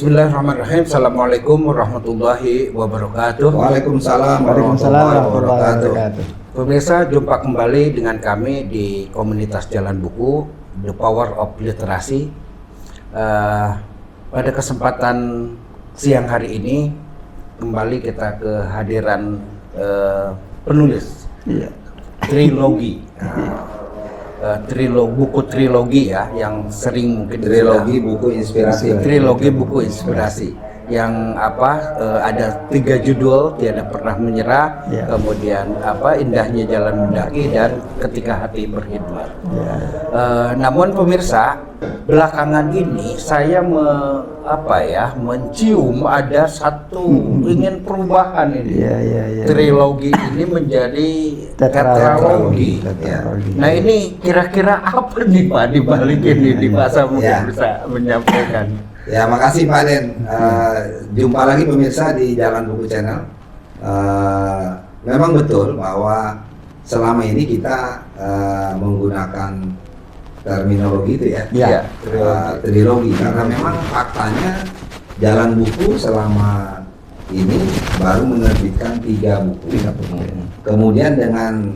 Bismillahirrahmanirrahim. Assalamualaikum warahmatullahi wabarakatuh. Waalaikumsalam warahmatullahi wabarakatuh. Pemirsa, jumpa kembali dengan kami di komunitas Jalan Buku, The Power of Literasi. Pada kesempatan siang hari ini, kembali kita kehadiran penulis trilogi. Buku trilogi ya, yang sering mungkin Trilogi buku inspirasi. Trilogi buku inspirasi yang ada 3 judul, Tiada Pernah Menyerah, kemudian Indahnya Jalan Mendaki, dan Ketika Hati Berkhidmat. Namun pemirsa, belakangan ini saya mencium ada satu ingin perubahan ini. Trilogi ini menjadi tetralogi. Nah, ini kira-kira apa nih Pak di balik ini, di masa mungkin bisa menyampaikan. Ya, makasih Pak Den. Jumpa lagi pemirsa di Jalan Buku Channel. Memang betul bahwa selama ini kita menggunakan terminologi itu trilogi, karena memang faktanya Jalan Buku selama ini baru menerbitkan 3 buku. Kemudian dengan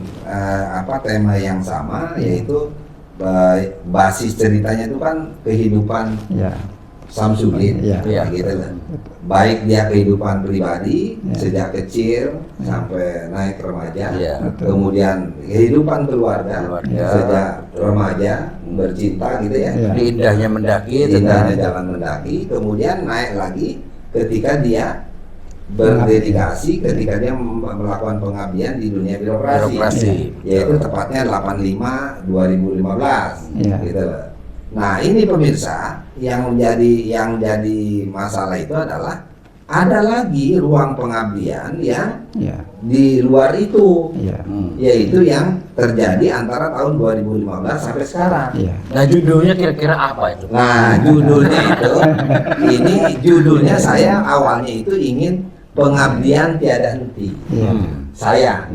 tema yang sama, yaitu basis ceritanya itu kan kehidupan Samsudin, gitu lah. Baik dia kehidupan pribadi sejak kecil sampai naik remaja, kemudian kehidupan keluarga sejak remaja bercinta gitu ya. Di Indahnya Mendaki, Indahnya Jalan Mendaki, kemudian naik lagi ketika dia berdedikasi, ketika dia melakukan pengabdian di dunia birokrasi. Yaitu tepatnya 85-2015, gitu loh. Nah, ini pemirsa, yang jadi masalah itu adalah ada lagi ruang pengabdian yang di luar itu, yaitu yang terjadi antara tahun 2015 sampai sekarang. Nah, judulnya kira-kira apa itu? Nah, judulnya itu, ini judulnya saya awalnya itu ingin pengabdian tiada henti. Saya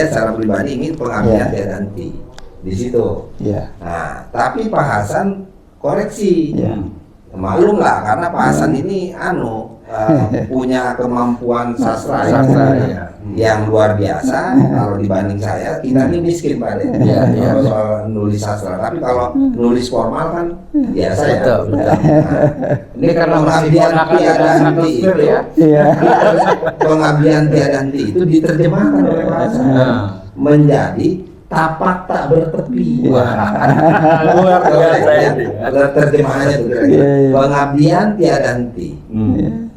secara pribadi ingin pengabdian tiada henti. Di situ. Nah, tapi Pak Hasan koreksi. Maklum lah, karena Pak Hasan ini punya kemampuan sastra yang luar biasa. Kalau dibanding saya, kita ini miskin Pak Den. Kalau soal nulis sastra, tapi kalau nulis formal kan biasa ya. Ini karena pengabdian tiada henti itu, pengabdian tiada henti itu diterjemahkan oleh Pak Hasan menjadi tapak tak bertepi. Luar biasa. Terjemahannya itu pengabdian tiada henti.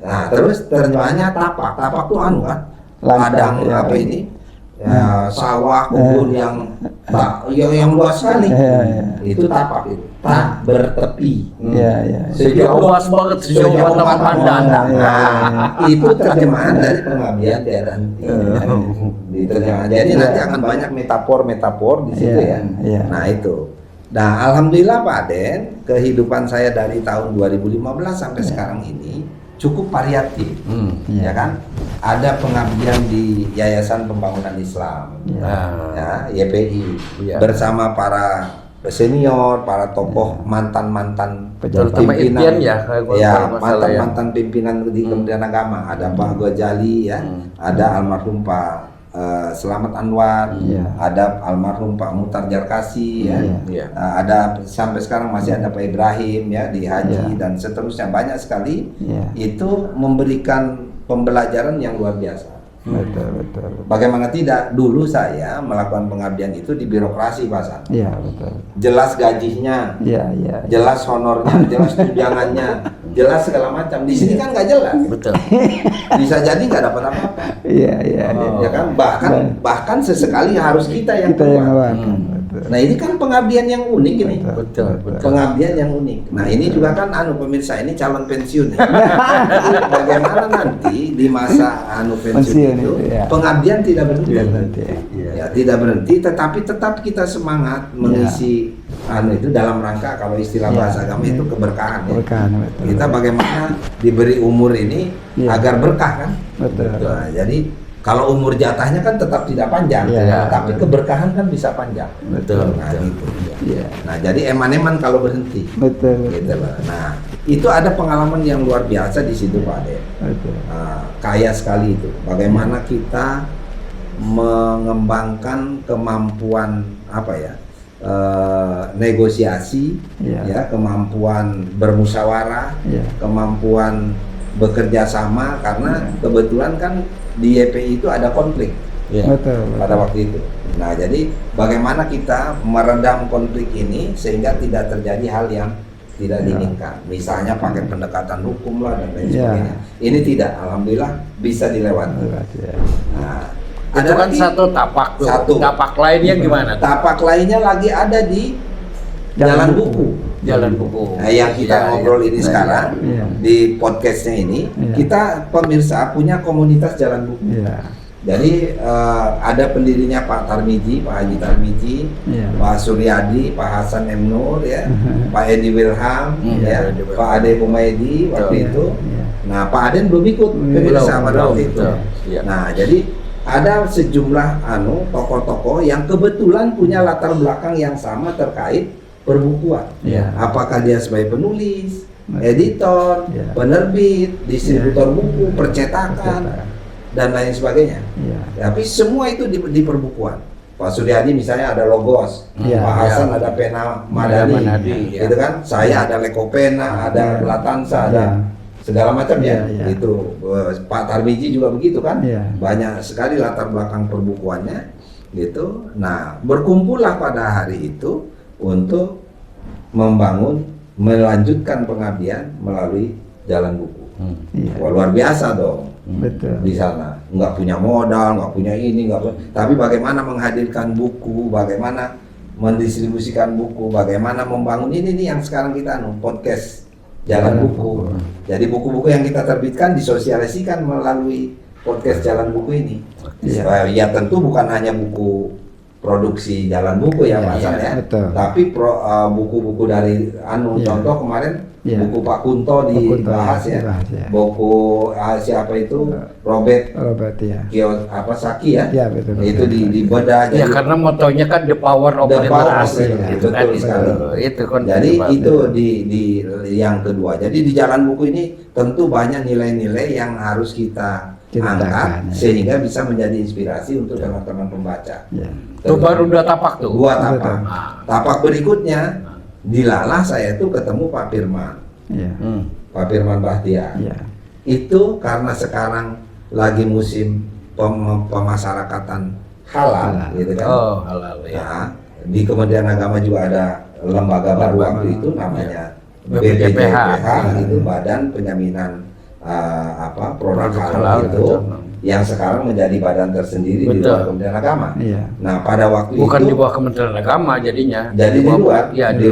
Nah, terus terjemahannya tapak. Tapak tuh kan ladang sawah, kebun yang luas sekali. Itu tapak itu. Tak bertepi. Sejauh luas banget, sejauh mata pandang. Itu terjemahan dari pengabdian tiada henti. Jadi nanti akan banyak metafor di situ ya. Nah, itu. Nah, alhamdulillah Pak Den, kehidupan saya dari tahun 2015 sampai sekarang ini cukup variatif. Ya kan? Ada pengabdian di Yayasan Pembangunan Islam, YPI, bersama para senior, para tokoh mantan pimpinan, mantan pimpinan di Kementerian Agama. Ada Pak Ghazali ada almarhum Pak Selamat Anwar, ada almarhum Pak Muhtar Jarkasi, ada sampai sekarang masih ada Pak Ibrahim di Haji dan seterusnya, banyak sekali. Itu memberikan pembelajaran yang luar biasa. Betul. Bagaimana tidak, dulu saya melakukan pengabdian itu di birokrasi, Pak San. Jelas gajinya, jelas honornya, jelas tunjangannya, jelas segala macam. Di sini kan nggak jelas. Betul. Bisa jadi nggak dapat apa-apa. Ya kan, bahkan sesekali harus kita yang keluar. Nah, ini kan pengabdian yang unik ini. Betul. Pengabdian yang unik. Nah, ini juga kan pemirsa, ini calon pensiun. Bagaimana nanti di masa pensiun itu pengabdian tidak berhenti. Tidak berhenti, tetapi tetap kita semangat mengisi itu dalam rangka, kalau istilah bahasa agama itu keberkahan ya. Kita bagaimana diberi umur ini agar berkah kan. Nah, jadi Kalau umur jatahnya kan tetap tidak panjang, tapi keberkahan kan bisa panjang. Betul. Nah, gitu. Iya. Nah, jadi eman-eman kalau berhenti. Betul. Gitu loh. Nah, itu ada pengalaman yang luar biasa di situ Pak Ade. Betul. Kaya sekali itu. Bagaimana kita mengembangkan kemampuan negosiasi, ya, kemampuan bermusyawarah, kemampuan bekerja sama, karena kebetulan kan di YPI itu ada konflik pada waktu itu. Nah, jadi bagaimana kita meredam konflik ini sehingga tidak terjadi hal yang tidak diinginkan. Misalnya pakai pendekatan hukum lah dan lain sebagainya. Ini tidak, alhamdulillah bisa dilewati. Nah, itu kan satu tapak tuh. Tapak lainnya gimana? Tapak lainnya lagi ada di Jalan Buku. Jalan Buku. Nah, yang kita ngobrol ini sekarang di podcastnya ini, kita pemirsa punya komunitas Jalan Buku. Jadi ada pendirinya Pak Tarmiji, Pak Haji Tarmiji, Pak Suryadi, Pak Hasan M. Nur, ya, Pak Edi Wilham, ya, Pak Ade Humaydi waktu itu. Nah, Pak Aden belum ikut pemirsa pada waktu itu. Nah, jadi ada sejumlah tokoh-tokoh yang kebetulan punya latar belakang yang sama terkait perbukuan. Apakah dia sebagai penulis, editor, penerbit, distributor buku, percetakan, dan lain sebagainya. Tapi semua itu di perbukuan. Pak Suryadi misalnya ada Logos, Pak Hasan ada Pena Madani, gitu kan? Saya ada Lekopena, ada Latansa, ada segala macam itu. Pak Tarmiji juga begitu kan? Banyak sekali latar belakang perbukuannya, gitu. Nah, berkumpullah pada hari itu untuk melanjutkan pengabdian melalui Jalan Buku. Wah, luar biasa dong. Di sana nggak punya modal, nggak punya ini, tapi bagaimana menghadirkan buku, bagaimana mendistribusikan buku, bagaimana membangun ini nih yang sekarang kita podcast Jalan Buku. Jadi buku-buku yang kita terbitkan disosialisasikan melalui podcast Jalan Buku ini. Ya tentu bukan hanya buku produksi Jalan Buku ya Pak Hasan ya, tapi buku-buku dari contoh kemarin buku Pak Kunto dibahas ya, buku siapa itu Robert Kiyosaki ya, itu dibedah. Ya karena motonya kan the power of literasi. Betul sekali. Itu kan. Jadi itu di yang kedua. Jadi di Jalan Buku ini tentu banyak nilai-nilai yang harus kita angkat sehingga bisa menjadi inspirasi untuk teman-teman pembaca. Itu baru dua tapak tuh. Dua tapak. Tapak berikutnya dilalah saya tuh ketemu Pak Firman. Pak Firman Bahtiar. Itu karena sekarang lagi musim pemasyarakatan halal, gitu kan? Oh, halal ya. Nah, di Kementerian Agama juga ada lembaga baru waktu itu namanya BPJPH, itu Badan Penjaminan produk halal itu, yang sekarang menjadi badan tersendiri di luar Kementerian Agama. Nah, pada waktu bukan itu di bawah Kementerian Agama jadinya. Jadi di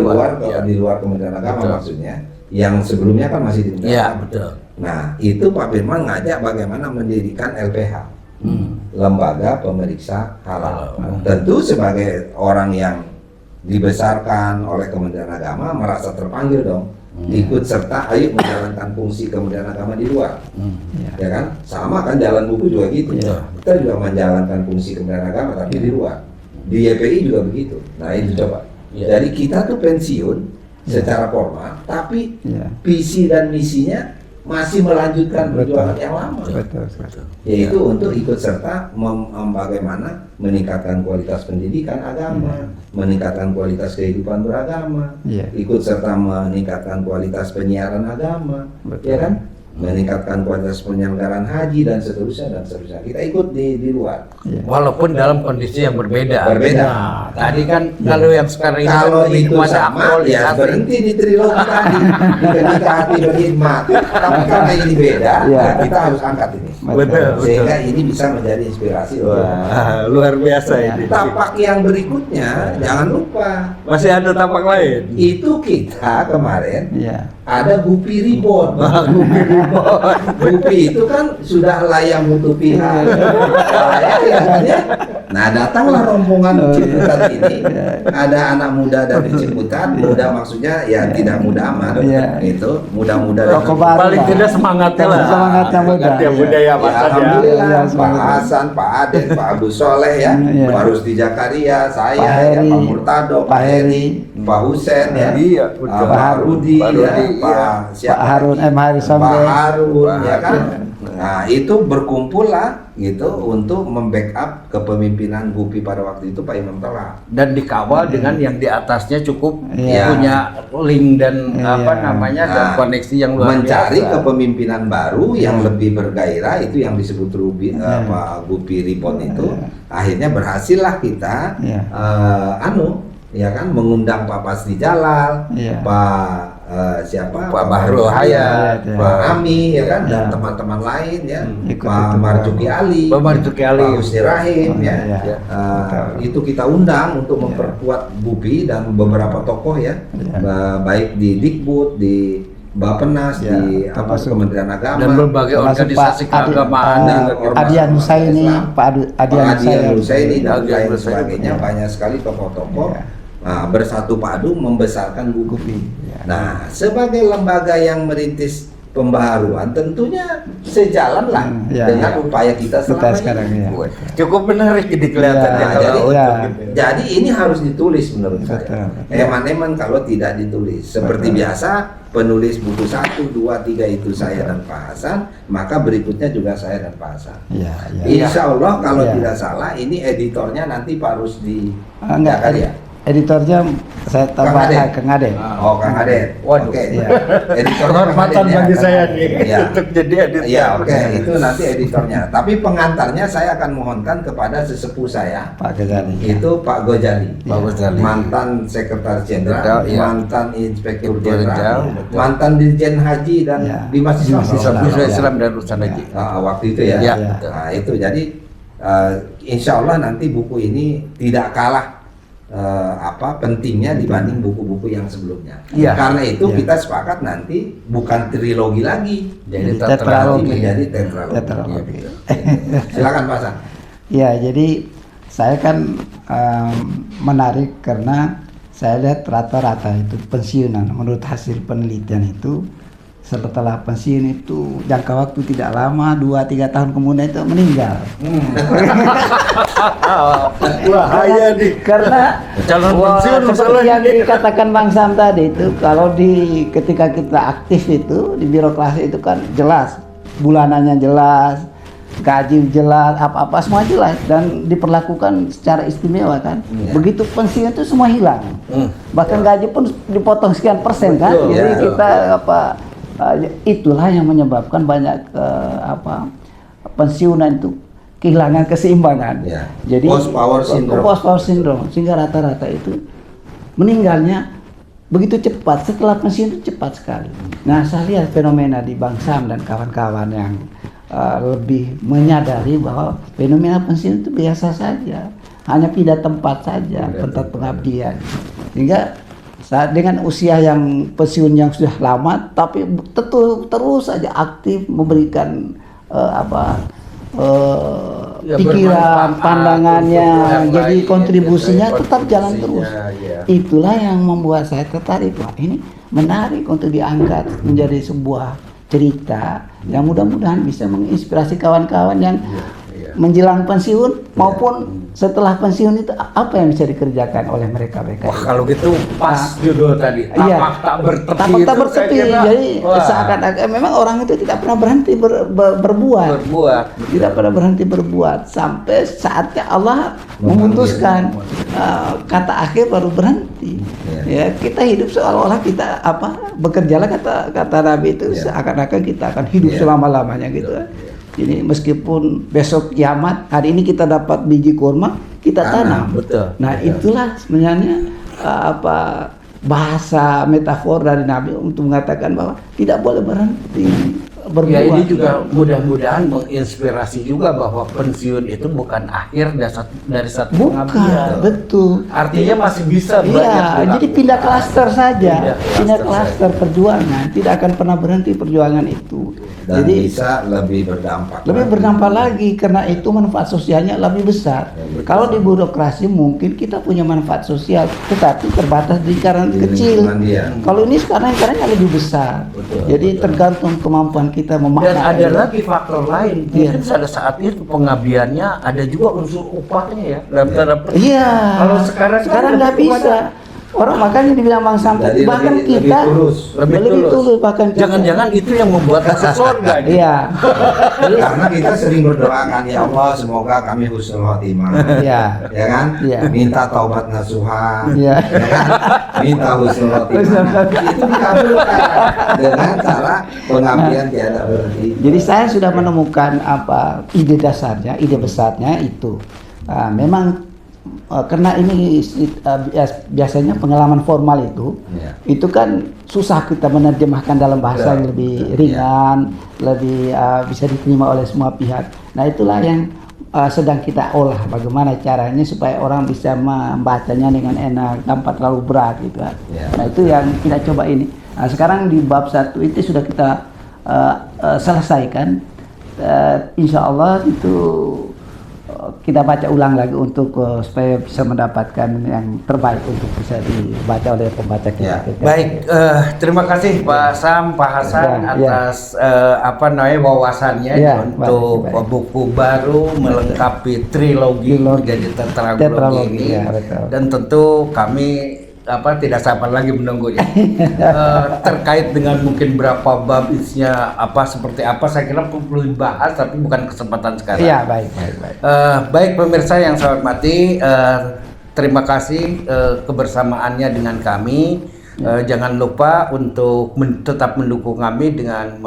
luar Kementerian Agama betul. Maksudnya, yang sebelumnya kan masih di Kementerian Agama. Betul. Nah, itu Pak Firman ngajak bagaimana mendirikan LPH, Lembaga Pemeriksa Halal. Tentu sebagai orang yang dibesarkan oleh Kementerian Agama merasa terpanggil dong. Ikut serta ayo menjalankan fungsi Kementerian Agama di luar, ya kan? Sama kan Jalan Buku juga gitu. Kita juga menjalankan fungsi Kementerian Agama tapi di luar. Di YPI juga begitu. Nah itu coba. Jadi kita tuh pensiun secara formal, tapi visi dan misinya masih melanjutkan perjuangan yang lama. Yaitu untuk ikut serta bagaimana meningkatkan kualitas pendidikan agama, meningkatkan kualitas kehidupan beragama, ikut serta meningkatkan kualitas penyiaran agama, ya kan? Meningkatkan kualitas penyelenggaraan haji dan seterusnya. Kita ikut di luar. Walaupun dalam kondisi yang berbeda. Nah, tadi kan kalau yang sekarang ini kalau itu sama ya berhenti di trilogi tadi, di ketika hati berkhidmat. Tapi karena ini beda, kita harus angkat ini. Sehingga ini bisa menjadi inspirasi. Luar biasa ini. Tapak yang berikutnya jangan lupa. Masih ada tapak lain. Itu kita kemarin ada Gupi Ribon. Gupi itu kan sudah layak mutu pihak. Nah, datanglah rombongan Ciputat ini. Ada anak muda dari Ciputat, muda maksudnya ya tidak muda amat. Itu muda-muda dari paling tidak semangatnya lah. Semangatnya muda. Budaya Pak Hasan. Alhamdulillah, Pak Hasan, Pak Aden, Pak Agus Soleh ya, Pak Rusdi Jakaria, saya, Pak Murtado, Pak Heri, Pak Husen ya, Pak Rudi, Pak Harun, Pak Harun ya kan. Nah, itu berkumpul lah gitu untuk membackup kepemimpinan Gupi pada waktu itu Pak Imam Tola. Dan dikawal dengan yang di atasnya cukup punya link dan dan koneksi yang luar mencari biasa. Kepemimpinan baru yang lebih bergairah, itu yang disebut Pak Gupi Ribon itu. Akhirnya berhasillah kita ya kan mengundang Pak Pasri Jalal, Pak Pak Bahrul Hayat, Pak Ami ya kan, dan teman-teman lain ya, Pak Marzuki Ali, Pak Husni Rahim ya. Itu kita undang untuk memperkuat Gupi dan beberapa tokoh ya, baik di Dikbud, di Bappenas, di Kementerian Agama dan berbagai organisasi keagamaan Adian Husaini, Pak Adian Husaini dan lain sebagainya. Banyak sekali tokoh-tokoh bersatu padu membesarkan Gupi. Nah, sebagai lembaga yang merintis pembaharuan tentunya sejalan lah dengan upaya kita selama ini. Cukup menarik jadi kelihatannya. Jadi ini harus ditulis menurut saya. Eman-eman kalau tidak ditulis. Seperti biasa, penulis buku 1, 2, 3 itu saya dan Pak Hasan, maka berikutnya juga saya dan Pak Hasan. Insya Allah kalau tidak salah, ini editornya nanti Pak Rusdi Jakaria. Editornya saya tambah Kang Aden. Oh, Kang Aden. Oke. Editornya kehormatan bagi saya nih untuk jadi editor. Ya, oke. Itu nanti editornya. Tapi pengantarnya saya akan mohonkan kepada sesepuh saya, Pak Ghazali. Itu Pak Ghazali. Pak Ghazali. Mantan Sekretaris Jenderal, mantan Inspektur Jenderal, mantan Dirjen Haji dan Bimas Islam dan Urusan Haji. Waktu itu ya. Nah, itu jadi insya Allah nanti buku ini tidak kalah pentingnya dibanding buku-buku yang sebelumnya. Karena itu kita sepakat nanti bukan trilogi lagi, jadi menjadi tetralogi. Silakan Pak Hasan. Ya, jadi saya kan menarik karena saya lihat rata-rata itu pensiunan menurut hasil penelitian itu setelah pensiun itu jangka waktu tidak lama, 2-3 tahun kemudian itu meninggal. Bahaya nih. Karena calon pensiun seperti yang dikatakan Bang Sam tadi itu, kalau ketika kita aktif itu di birokrasi itu kan jelas, bulanannya jelas, gaji jelas, apa-apa semua jelas dan diperlakukan secara istimewa kan. Begitu pensiun itu semua hilang. Bahkan gaji pun dipotong sekian persen kan. Jadi kita itulah yang menyebabkan banyak pensiunan itu kehilangan keseimbangan. Jadi post power syndrome sehingga rata-rata itu meninggalnya begitu cepat setelah pensiun itu cepat sekali. Nah, saya lihat fenomena di Bang Sam dan kawan-kawan yang lebih menyadari bahwa fenomena pensiun itu biasa saja, hanya pindah tempat saja, tempat pengabdian. Sehingga dengan usia yang pensiun yang sudah lama, tapi terus saja aktif memberikan pikiran, pandangannya, jadi kontribusinya tetap jalan terus. Itulah yang membuat saya tertarik. Wah, ini menarik untuk diangkat menjadi sebuah cerita yang mudah-mudahan bisa menginspirasi kawan-kawan yang menjelang pensiun maupun setelah pensiun itu apa yang bisa dikerjakan oleh mereka. Wah, kalau gitu pas judul tadi, tapak tak bertepi. Jadi seakan-akan memang orang itu tidak pernah berhenti berbuat. Tidak pernah berhenti berbuat sampai saatnya Allah memutuskan kata akhir baru berhenti. Ya, kita hidup seolah-olah kita bekerjalah kata Nabi itu seakan-akan kita akan hidup selama-lamanya gitu. Jadi meskipun besok kiamat, hari ini kita dapat biji kurma, kita tanam. Nah, itulah sebenarnya bahasa metafor dari Nabi untuk mengatakan bahwa tidak boleh berhenti berbuat. Ya ini juga mudah-mudahan menginspirasi juga bahwa pensiun itu bukan akhir dari satu Bukan, pengabdian. betul. Artinya masih bisa banyak Iya, dilakukan. jadi pindah klaster saja, Pindah pindah klaster klaster perjuangan, tidak akan pernah berhenti perjuangan itu. Dan Jadi bisa lebih berdampak. lebih berdampak lagi karena itu manfaat sosialnya lebih besar. Kalau di birokrasi mungkin kita punya manfaat sosial, tetapi terbatas di lingkaran Di kecil. lingkungan dia. Kalau ini sekarang lingkarannya lebih besar. Jadi tergantung kemampuan kita Dan memaknai. ada lagi faktor lain, Iya. mungkin pada saat itu pengabdiannya ada juga unsur upahnya ya dalam tanda petik. Iya. Kalau sekarang nggak bisa. Orang makanya dibilang Bang Sampai, Jadi bahkan lebih kita tulus. Lebih tulus. bahkan kita. Jangan-jangan itu yang membuat masuk surga. gitu. Iya. Karena kita sering berdoakan, ya Allah semoga kami husnul khotimah. Iya. Ya kan? Iya. Minta taubat nasuha. Iya. Ya kan? Minta husnul khotimah. Husnul khotimah. Itu dikabulkan dengan cara pengabdian tiada berhenti. Jadi saya sudah menemukan apa ide dasarnya, ide besarnya itu. Memang karena ini biasanya pengalaman formal itu kan susah kita menerjemahkan dalam bahasa yang lebih ringan, lebih bisa diterima oleh semua pihak. Nah itulah yang sedang kita olah, bagaimana caranya supaya orang bisa membacanya dengan enak tanpa terlalu berat gitu kan. Nah itu yang kita coba ini. Nah, sekarang di bab 1 itu sudah kita selesaikan. Insya Allah itu kita baca ulang lagi untuk supaya bisa mendapatkan yang terbaik untuk bisa dibaca oleh pembaca kita. Baik, terima kasih Pak Sam, Pak Hasan atas wawasannya untuk buku baru melengkapi trilogi menjadi tetralogi ini. Dan tentu kami tidak sabar lagi menunggunya. Terkait dengan mungkin berapa bab isinya seperti apa, saya kira perlu dibahas tapi bukan kesempatan sekarang. Iya, baik. Baik pemirsa yang saya hormati, terima kasih kebersamaannya dengan kami. Jangan lupa untuk tetap mendukung kami dengan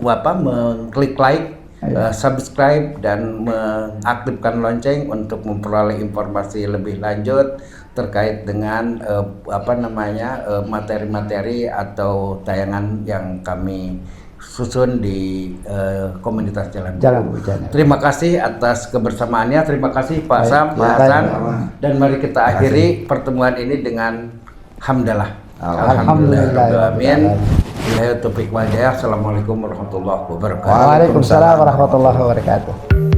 mengklik like, subscribe dan mengaktifkan lonceng untuk memperoleh informasi lebih lanjut terkait dengan materi-materi atau tayangan yang kami susun di komunitas Jalan Bujana. Terima kasih atas kebersamaannya. Terima kasih Pak Sam, Pak Hasan. Dan mari kita akhiri pertemuan ini dengan hamdalah. Alhamdulillah. Amin. Assalamualaikum warahmatullahi wabarakatuh. Waalaikumsalam warahmatullahi wabarakatuh.